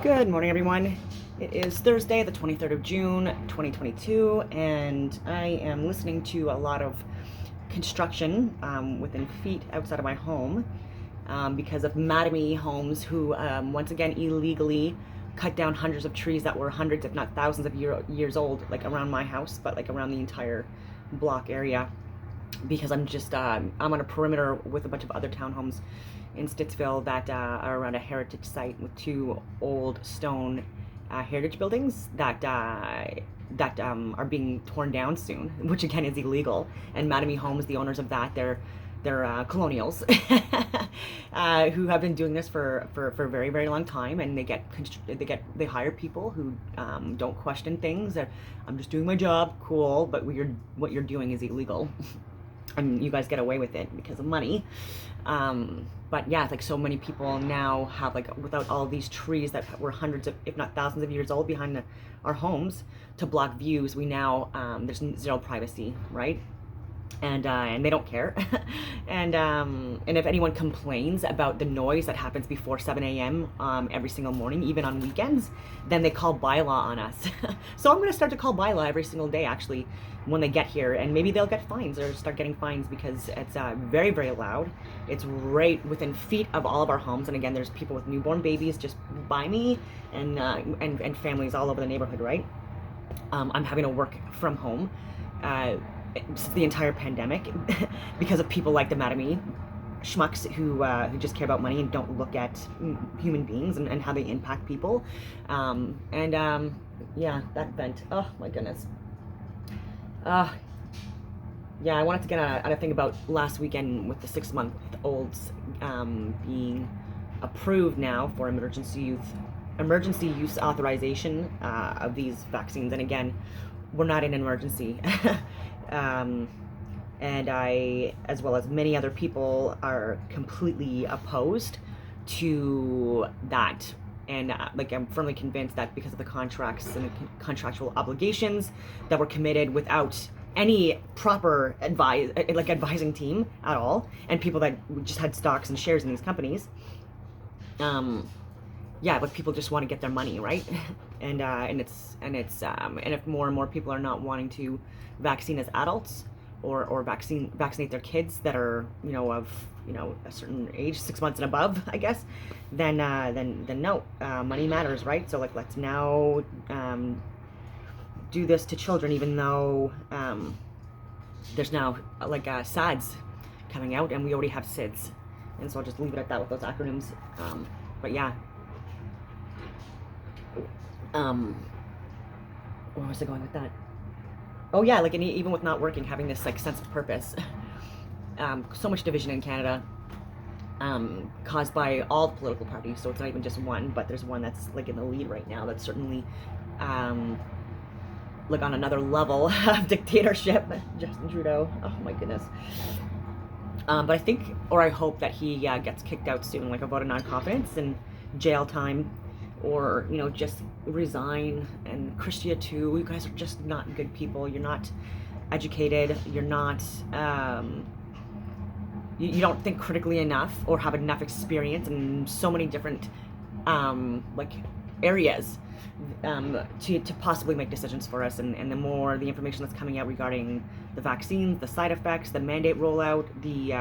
Good morning, everyone. It is Thursday, the 23rd of June, 2022, and I am listening to a lot of construction within feet outside of my home because of Madame Homes, who once again illegally cut down hundreds of trees that were hundreds, if not thousands of years old, like around my house, but like around the entire block area. Because I'm on a perimeter with a bunch of other townhomes in Stittsville that are around a heritage site with two old stone heritage buildings that are being torn down soon, which again is illegal. And Madame Homes, the owners of that, they're colonials who have been doing this for a very, very long time, and they hire people who don't question things. I'm just doing my job, cool, but what you're doing is illegal. And you guys get away with it because of money. But yeah, it's like so many people now have, like, without all of these trees that were hundreds of, if not thousands of years old behind our homes to block views, we now, there's zero privacy, right? And they don't care. And if anyone complains about the noise that happens before 7 a.m. Every single morning, even on weekends, then they call bylaw on us. So I'm going to start to call bylaw every single day, actually, when they get here, and maybe they'll get fines or start getting fines because it's very, very loud. It's right within feet of all of our homes, and again, there's people with newborn babies just by me, and families all over the neighborhood, right? I'm having to work from home since the entire pandemic because of people like the Madame schmucks who just care about money and don't look at human beings and how they impact people. Yeah, that vent. Oh my goodness. Yeah, I wanted to get on a thing about last weekend with the 6-month-olds being approved now for emergency use authorization of these vaccines. And again, we're not in an emergency. And I, as well as many other people, are completely opposed to that. And I'm firmly convinced that because of the contracts and the contractual obligations that were committed without any proper advising team at all, and people that just had stocks and shares in these companies, yeah, but people just want to get their money, right? And if more and more people are not wanting to vaccine as adults or vaccinate their kids that are of a certain age, 6 months and above, I guess, then no, money matters, right? So let's now do this to children, even though there's now SADS coming out, and we already have SIDS, and so I'll just leave it at that with those acronyms. But yeah. Where was I going with that? Oh yeah, and even with not working, having this sense of purpose. So much division in Canada, caused by all the political parties. So it's not even just one, but there's one that's in the lead right now. That's certainly on another level of dictatorship. Justin Trudeau. Oh my goodness. But I think, or I hope that he gets kicked out soon, a vote of non-confidence and jail time. Or just resign. And Christia too, you guys are just not good people. You're not educated, you're not you don't think critically enough or have enough experience in so many different areas to possibly make decisions for us. And the more the information that's coming out regarding the vaccines, the side effects, the mandate rollout, the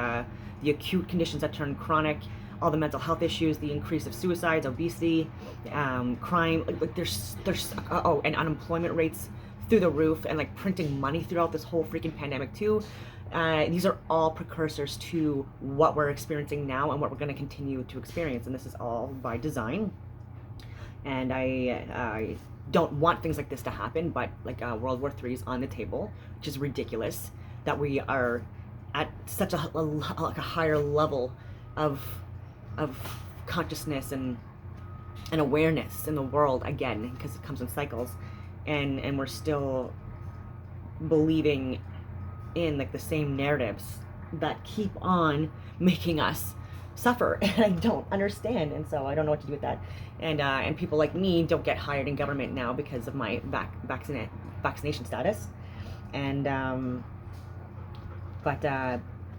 acute conditions that turn chronic, all the mental health issues, the increase of suicides, obesity, crime, and unemployment rates through the roof, and printing money throughout this whole freaking pandemic too. These are all precursors to what we're experiencing now and what we're going to continue to experience, and this is all by design. And I don't want things like this to happen, but World War III is on the table, which is ridiculous that we are at such a higher level of consciousness and awareness in the world again, because it comes in cycles, and we're still believing in the same narratives that keep on making us suffer. And I don't understand, and so I don't know what to do with that. And people like me don't get hired in government now because of my vaccination status. And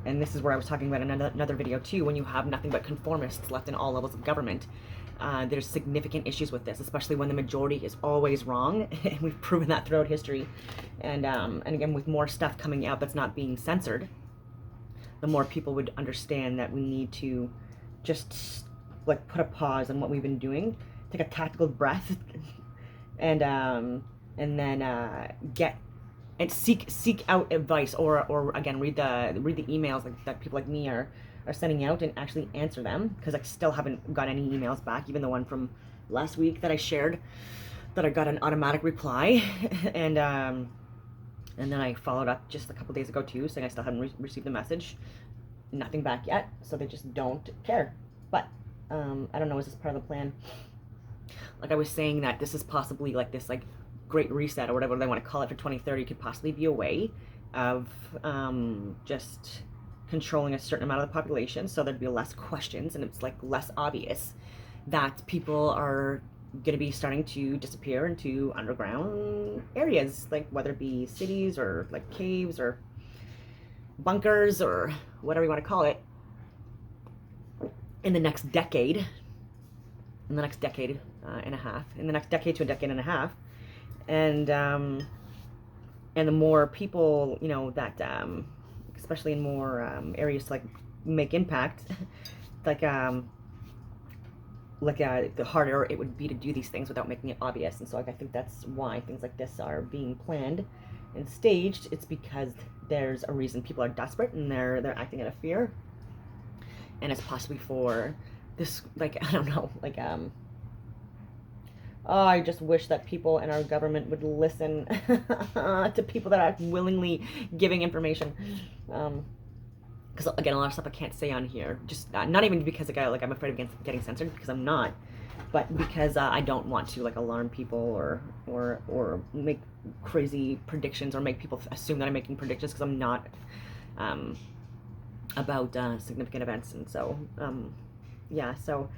this is where I was talking about in another video too, when you have nothing but conformists left in all levels of government, there's significant issues with this, especially when the majority is always wrong. And we've proven that throughout history. And again, with more stuff coming out that's not being censored, the more people would understand that we need to just like put a pause on what we've been doing, take a tactical breath, and then get and seek out advice, or again read the emails that people like me are sending out, and actually answer them, because I still haven't got any emails back, even the one from last week that I shared, that I got an automatic reply. And then I followed up just a couple days ago too, saying I still haven't received the message. Nothing back yet, so they just don't care. But I don't know, is this part of the plan? Like I was saying, that this is possibly like this like great reset, or whatever they want to call it, for 2030 could possibly be a way of just controlling a certain amount of the population, so there'd be less questions, and it's like less obvious that people are going to be starting to disappear into underground areas, like whether it be cities or like caves or bunkers or whatever you want to call it, in the next decade, and the next decade to a decade and a half. And the more people, you know, that especially in more areas to like make impact, like the harder it would be to do these things without making it obvious. And so like, I think that's why things like this are being planned and staged. It's because there's a reason. People are desperate, and they're acting out of fear, and it's possibly for this, like, I don't know, like oh, I just wish that people in our government would listen to people that are willingly giving information. Because again, a lot of stuff I can't say on here, just not even because like I'm afraid of getting censored, because I'm not, but because I don't want to like alarm people or make crazy predictions, or make people assume that I'm making predictions, because I'm not about significant events. And so yeah, so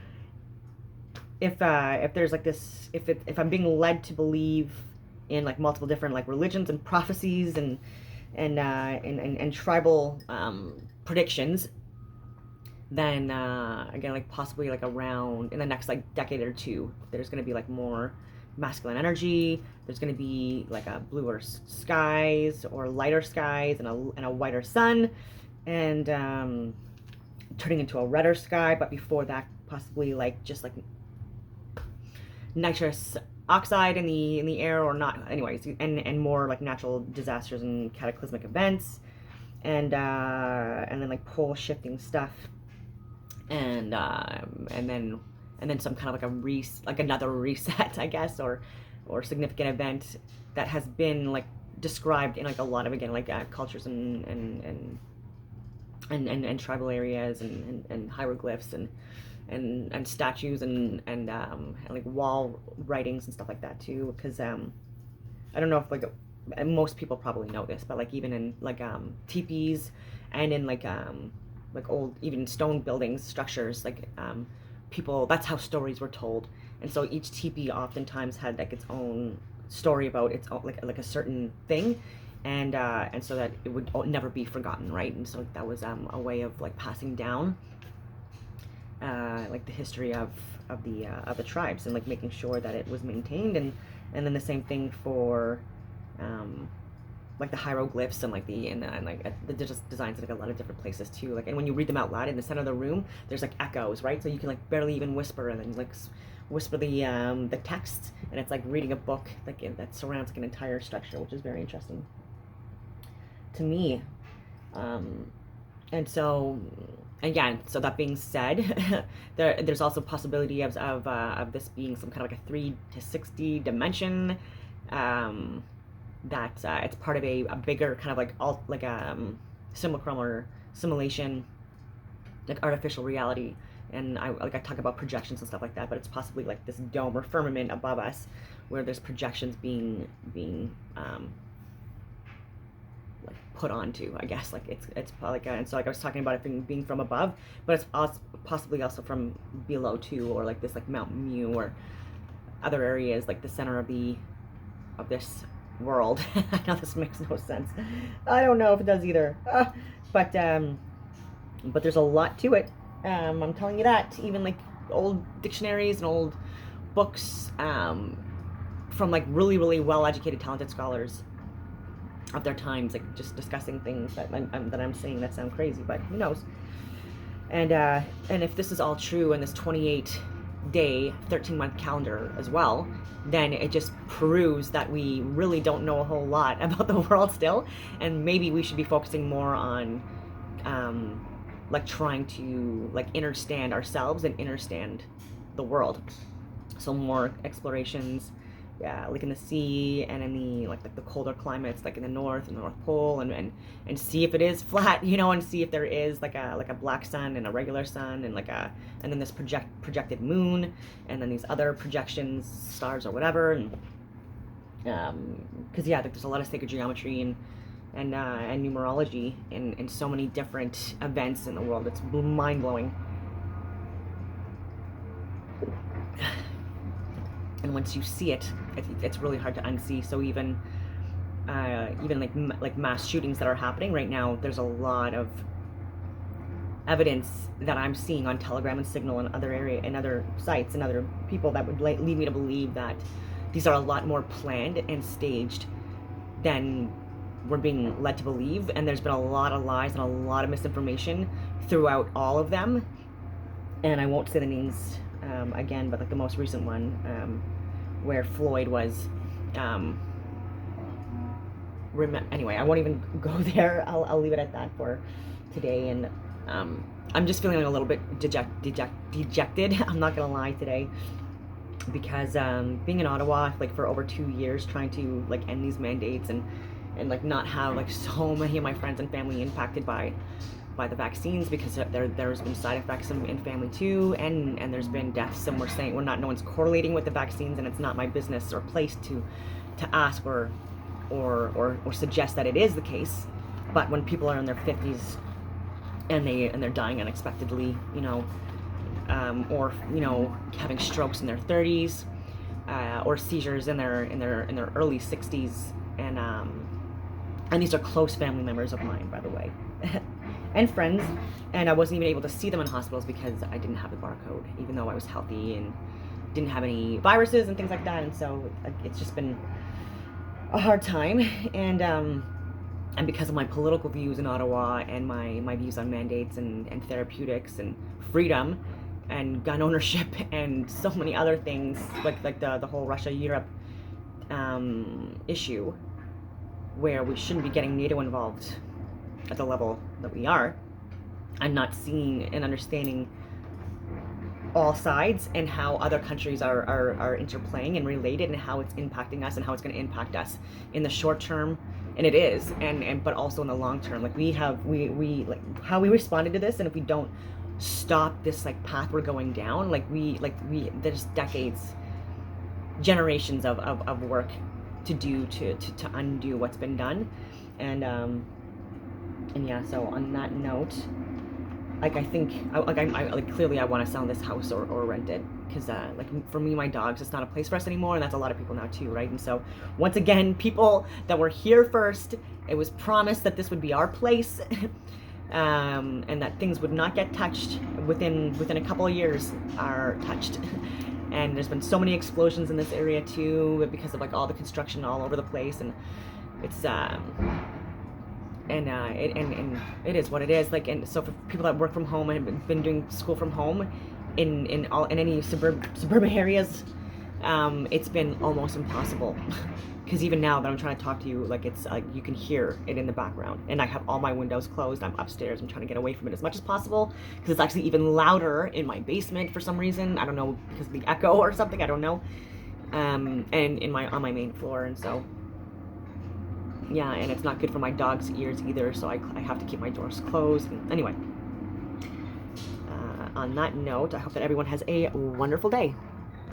if there's like this, if I'm being led to believe in like multiple different like religions and prophecies and tribal predictions, then again, like possibly like around in the next like decade or two, there's going to be like more masculine energy. There's going to be like a bluer skies, or lighter skies, and a whiter sun, and turning into a redder sky. But before that, possibly like just like nitrous oxide in the air, or not, anyways, and more like natural disasters and cataclysmic events, and then like pole shifting stuff, and then some kind of like another reset, I guess, or significant event that has been like described in like a lot of, again, like cultures and tribal areas and hieroglyphs and statues and like wall writings and stuff like that too. Because I don't know if like most people probably know this, but like even in like teepees and in like old even stone buildings, structures, like people, that's how stories were told. And so each teepee oftentimes had like its own story about its own, like a certain thing, and so that it would never be forgotten, right? And so that was a way of like passing down like the history of the tribes, and like making sure that it was maintained. And then the same thing for like the hieroglyphs and like the designs in like a lot of different places too. Like, and when you read them out loud in the center of the room, there's like echoes, right? So you can like barely even whisper, and then like whisper the text, and it's like reading a book like that surrounds like an entire structure, which is very interesting to me. And so again, so that being said, there's also possibility of this being some kind of like a 3 to 60 dimension, that it's part of a bigger kind of like simulacrum or simulation, like artificial reality. And I talk about projections and stuff like that, but it's possibly like this dome or firmament above us, where there's projections being like put onto, I guess. Like it's like and so like I was talking about it being from above, but it's also possibly also from below too, or like this like Mount Mu or other areas, like the center of this world. I know this makes no sense. I don't know if it does either. But there's a lot to it. I'm telling you that. Even like old dictionaries and old books from like really, really well-educated, talented scholars of their times, like just discussing things that I'm saying that sound crazy, but who knows? And if this is all true, and this 28-day, 13-month calendar as well, then it just proves that we really don't know a whole lot about the world still, and maybe we should be focusing more on like trying to like understand ourselves and understand the world. So more explorations, yeah, like in the sea and in the like the colder climates, like in the North and the North Pole, and see if it is flat, you know, and see if there is like a black sun and a regular sun, and and then this projected moon, and then these other projections, stars or whatever, and because yeah, like there's a lot of sacred geometry and numerology in so many different events in the world. It's mind blowing. And once you see it, it's really hard to unsee. So even like mass shootings that are happening right now, there's a lot of evidence that I'm seeing on Telegram and Signal and other sites and other people that would lead me to believe that these are a lot more planned and staged than we're being led to believe. And there's been a lot of lies and a lot of misinformation throughout all of them. And I won't say the names again, but like the most recent one, where Floyd was, anyway, I won't even go there. I'll leave it at that for today. And I'm just feeling a little bit dejected. I'm not gonna lie today, because being in Ottawa like for over 2 years, trying to like end these mandates and like not have like so many of my friends and family impacted by the vaccines, because there's been side effects in family too, and there's been deaths, and no one's correlating with the vaccines, and it's not my business or place to ask or suggest that it is the case. But when people are in their 50s and they're dying unexpectedly, you know, or you know, having strokes in their 30s, or seizures in their early 60s, and these are close family members of mine, by the way. And friends, and I wasn't even able to see them in hospitals because I didn't have the barcode, even though I was healthy and didn't have any viruses and things like that. And so it's just been a hard time, and because of my political views in Ottawa and my views on mandates and therapeutics and freedom and gun ownership and so many other things, like the whole Russia-Europe issue, where we shouldn't be getting NATO involved at the level that we are, and not seeing and understanding all sides and how other countries are interplaying and related, and how it's impacting us and how it's going to impact us in the short term, and it is, but also in the long term. Like we like how we responded to this, and if we don't stop this like path we're going down, there's decades, generations of work to do to undo what's been done. And yeah, so on that note, like I think, clearly I want to sell this house or rent it, because like for me, my dogs, it's not a place for us anymore, and that's a lot of people now too, right? And so once again, people that were here first, it was promised that this would be our place, and that things would not get touched within a couple of years are touched. And there's been so many explosions in this area too, because of like all the construction all over the place, and it's and it is what it is. Like, and so for people that work from home and have been doing school from home in any suburban areas, it's been almost impossible. Because even now that I'm trying to talk to you, like it's you can hear it in the background, and I have all my windows closed. I'm upstairs. I'm trying to get away from it as much as possible, because it's actually even louder in my basement for some reason. I don't know, because of the echo or something. I don't know. And on my main floor, and so. Yeah, and it's not good for my dog's ears either, so I have to keep my doors closed. Anyway, on that note, I hope that everyone has a wonderful day.